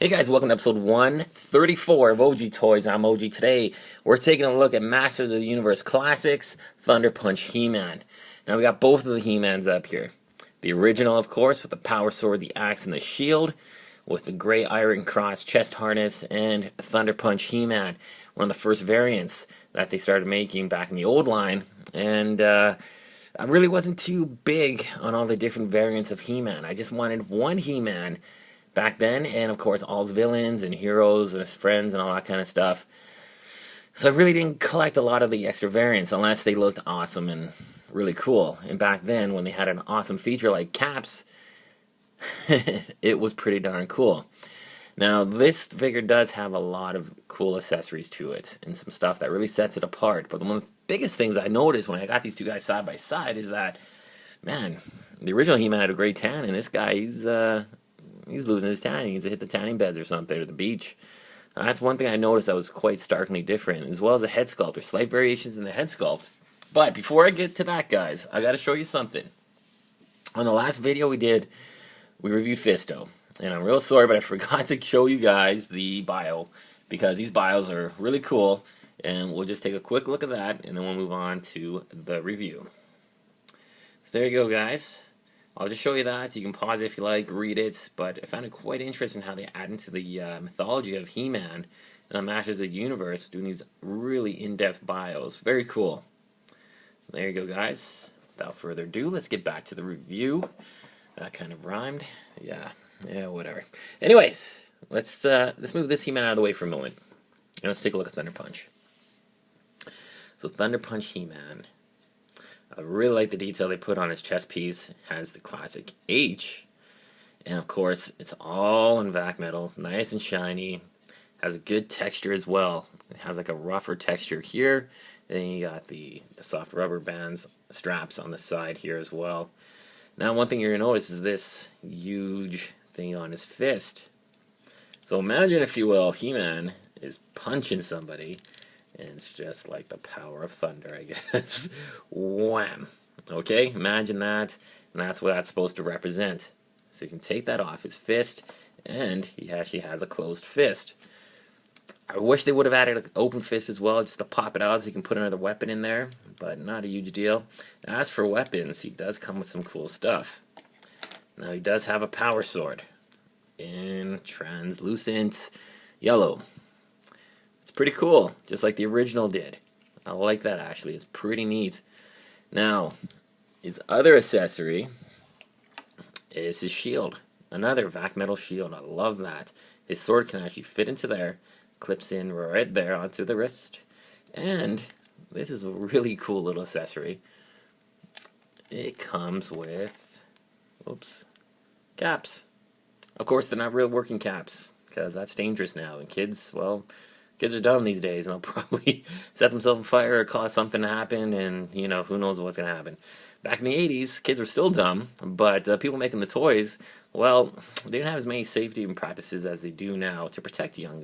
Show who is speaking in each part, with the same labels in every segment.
Speaker 1: Hey guys, welcome to episode 134 of OG Toys. I'm OG. Today, we're taking a look at Masters of the Universe Classics, Thunder Punch He-Man. Now we got both of the He-Mans up here. The original, of course, with the power sword, the axe, and the shield, with the gray iron cross chest harness, and Thunder Punch He-Man. One of the first variants that they started making back in the old line, and I really wasn't too big on all the different variants of He-Man. I just wanted one He-Man back then, and of course all his villains and heroes and his friends and all that kind of stuff. So I really didn't collect a lot of the extra variants unless they looked awesome and really cool. And back then, when they had an awesome feature like caps, it was pretty darn cool. Now this figure does have a lot of cool accessories to it and some stuff that really sets it apart. But one of the biggest things I noticed when I got these two guys side by side is that, man, the original He-Man had a great tan, and this guy, he's losing his tan. He needs to hit the tanning beds or something, or the beach. That's one thing I noticed that was quite starkly different, as well as the head sculpt. There's slight variations in the head sculpt. But before I get to that, guys, I got to show you something. On the last video we did, we reviewed Fisto. And I'm real sorry, but I forgot to show you guys the bio, because these bios are really cool. And we'll just take a quick look at that, and then we'll move on to the review. So there you go, guys. I'll just show you that. You can pause it if you like, read it, but I found it quite interesting how they add into the mythology of He-Man and the Masters of the Universe, doing these really in-depth bios. Very cool. There you go, guys. Without further ado, let's get back to the review. That kind of rhymed. Yeah, whatever. Anyways, let's move this He-Man out of the way for a moment, and let's take a look at Thunder Punch. So Thunder Punch He-Man. I really like the detail they put on his chest piece. It has the classic H, and of course it's all in vac metal, nice and shiny. Has a good texture as well. It has like a rougher texture here. Then you got the soft rubber bands, straps on the side here as well. Now one thing you're gonna notice is this huge thing on his fist. So imagine, if you will, He-Man is punching somebody, and it's just like the power of thunder, I guess. Wham! Okay, imagine that, and that's what that's supposed to represent. So you can take that off his fist, and he actually has a closed fist. I wish they would have added an open fist as well, just to pop it out so you can put another weapon in there, but not a huge deal. As for weapons, he does come with some cool stuff. Now he does have a power sword in translucent yellow. It's pretty cool, just like the original did. I like that, actually. It's pretty neat. Now, his other accessory is his shield. Another vac metal shield. I love that. His sword can actually fit into there, clips in right there onto the wrist. And this is a really cool little accessory. It comes with, oops, caps. Of course, they're not real working caps, because that's dangerous now. And kids, well, kids are dumb these days, and they'll probably set themselves on fire or cause something to happen, and, you know, who knows what's going to happen. Back in the 80s, kids were still dumb, but people making the toys, well, they didn't have as many safety practices as they do now to protect young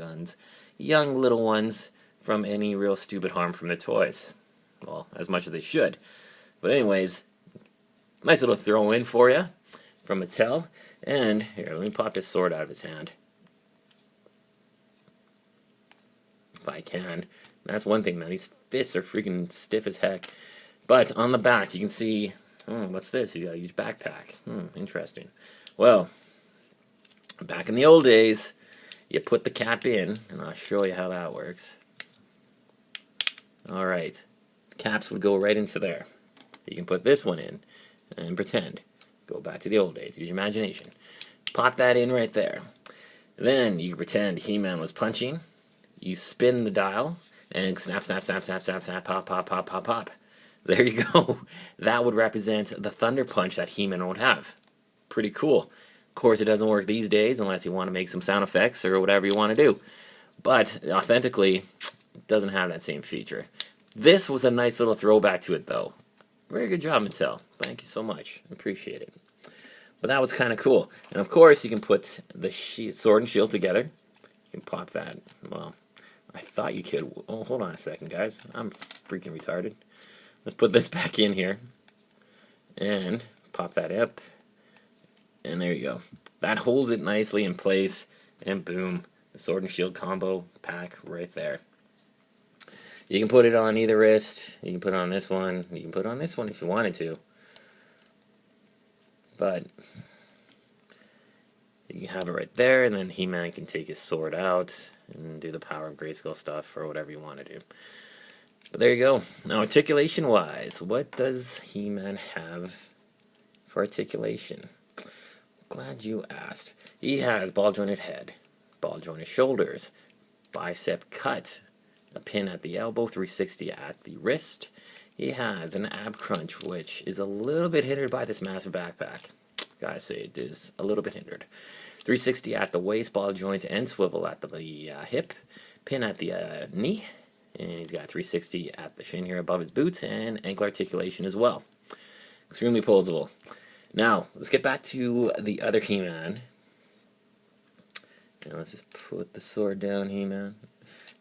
Speaker 1: little ones, from any real stupid harm from their toys. Well, as much as they should. But anyways, nice little throw-in for you from Mattel. And here, let me pop his sword out of his hand, if I can. That's one thing, man. These fists are freaking stiff as heck. But on the back, you can see, what's this? He's got a huge backpack. Interesting. Well, back in the old days, you put the cap in, and I'll show you how that works. Alright. The caps would go right into there. You can put this one in and pretend. Go back to the old days. Use your imagination. Pop that in right there. Then you can pretend He-Man was punching. You spin the dial, and snap, snap, snap, snap, snap, snap, pop, pop, pop, pop, pop. There you go. That would represent the Thunder Punch that He-Man would have. Pretty cool. Of course, it doesn't work these days unless you want to make some sound effects or whatever you want to do. But, authentically, it doesn't have that same feature. This was a nice little throwback to it, though. Very good job, Mattel. Thank you so much. Appreciate it. But that was kind of cool. And, of course, you can put the sword and shield together. You can pop that, well, I thought you could. Oh, hold on a second, guys. I'm freaking retarded. Let's put this back in here. And pop that up. And there you go. That holds it nicely in place. And boom, the Sword and Shield combo pack right there. You can put it on either wrist. You can put it on this one. You can put it on this one if you wanted to. But you can have it right there, and then He-Man can take his sword out and do the Power of Grayskull stuff or whatever you want to do. But there you go. Now, articulation-wise, what does He-Man have for articulation? Glad you asked. He has ball-jointed head, ball-jointed shoulders, bicep cut, a pin at the elbow, 360 at the wrist. He has an ab crunch, which is a little bit hindered by this massive backpack. Gotta say, it is a little bit hindered. 360 at the waist, ball joint, and swivel at the hip, pin at the knee, and he's got 360 at the shin here above his boots, and ankle articulation as well. Extremely posable. Now, let's get back to the other He-Man. And let's just put the sword down, He-Man.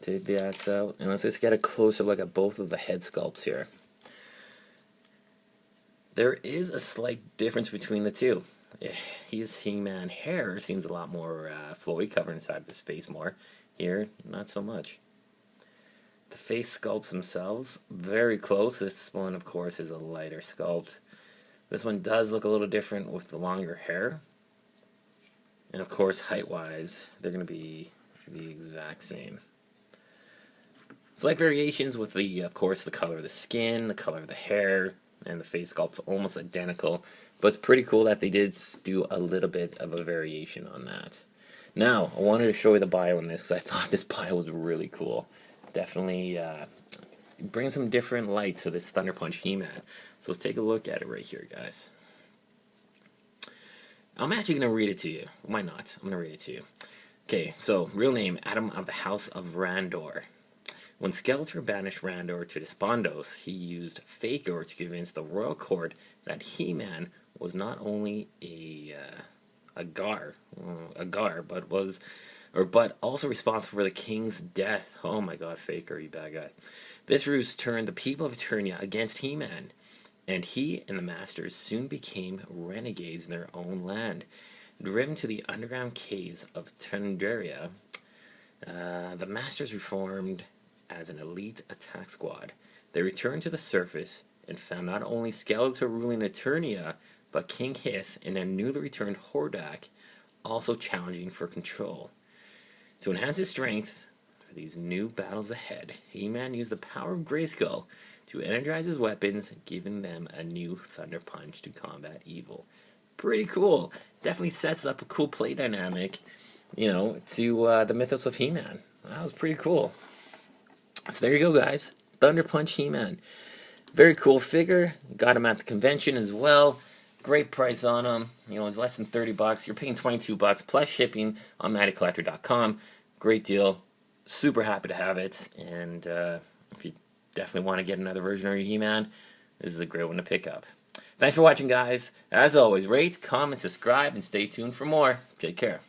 Speaker 1: Take the axe out, and let's just get a closer look at both of the head sculpts here. There is a slight difference between the two. His He-Man hair seems a lot more flowy, covering inside of his face more. Here, not so much. The face sculpts themselves, very close. This one, of course, is a lighter sculpt. This one does look a little different with the longer hair. And of course, height-wise, they're going to be the exact same. Slight variations with the, of course, the color of the skin, the color of the hair, and the face sculpt's almost identical, but it's pretty cool that they did do a little bit of a variation on that. Now, I wanted to show you the bio on this because I thought this bio was really cool. Definitely bring some different light to this Thunder Punch He-Man. So let's take a look at it right here, guys. I'm actually going to read it to you. Why not? I'm going to read it to you. Okay, so, real name, Adam of the House of Randor. When Skeletor banished Randor to Despondos, he used Faker to convince the royal court that He-Man was not only a Gar, but also responsible for the king's death. Oh my God, Faker, you bad guy! This ruse turned the people of Eternia against He-Man, and he and the Masters soon became renegades in their own land. Driven to the underground caves of Tendaria, the Masters reformed as an elite attack squad. They returned to the surface and found not only Skeletor ruling Eternia, but King Hiss and a newly returned Hordak also challenging for control. To enhance his strength for these new battles ahead, He-Man used the power of Grayskull to energize his weapons, giving them a new Thunder Punch to combat evil. Pretty cool. Definitely sets up a cool play dynamic, you know, to the mythos of He-Man. That was pretty cool. So there you go, guys. Thunder Punch He-Man. Very cool figure. Got him at the convention as well. Great price on him. You know, it's less than $30. You're paying $22 plus shipping on MattyCollector.com. Great deal. Super happy to have it. And if you definitely want to get another version of your He-Man, this is a great one to pick up. Thanks for watching, guys. As always, rate, comment, subscribe, and stay tuned for more. Take care.